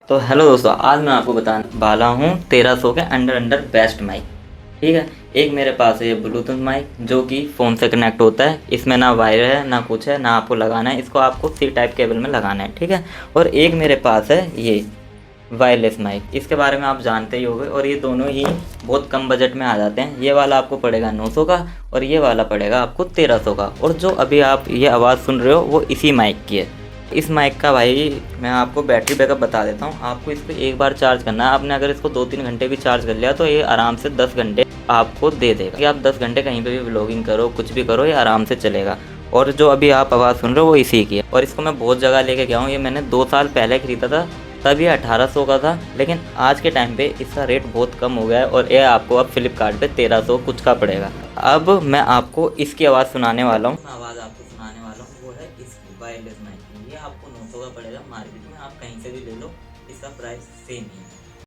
तो हेलो दोस्तों, आज मैं आपको बताने वाला हूँ 1300 के अंडर बेस्ट माइक। ठीक है। एक मेरे पास है ये ब्लूटूथ माइक जो कि फ़ोन से कनेक्ट होता है। इसमें ना वायर है ना कुछ है, ना आपको लगाना है, इसको आपको सी टाइप केबल में लगाना है। ठीक है। और एक मेरे पास है ये वायरलेस माइक, इसके बारे में आप जानते ही होंगे। और ये दोनों ही बहुत कम बजट में आ जाते हैं। ये वाला आपको पड़ेगा 900 का और ये वाला पड़ेगा आपको 1300 का। और जो अभी आप ये आवाज़ सुन रहे हो वो इसी माइक की है। इस माइक का भाई मैं आपको बैटरी बैकअप बता देता हूँ। आपको इसको एक बार चार्ज करना है। आपने अगर इसको 2-3 घंटे भी चार्ज कर लिया तो ये आराम से 10 घंटे आपको दे देगा कि आप 10 घंटे कहीं पे भी व्लॉगिंग करो, कुछ भी करो, ये आराम से चलेगा। और जो अभी आप आवाज़ सुन रहे हो वो इसी की है। और इसको मैं बहुत जगह लेके गया हूँ। ये मैंने 2 साल पहले ख़रीदा था, तब ये 1800 का था। लेकिन आज के टाइम पे इसका रेट बहुत कम हो गया है और ये आपको अब फ्लिपकार्ट पे 1300 कुछ का पड़ेगा। अब मैं आपको इसकी आवाज़ सुनाने वाला हूँ। आवाज़ आपको सुनाने वाला हूँ वो है इसकी वायरलेस माइक की। ये आपको 900 का पड़ेगा मार्केट में, आप कहीं से भी ले लो, इसका प्राइस सेम ही है।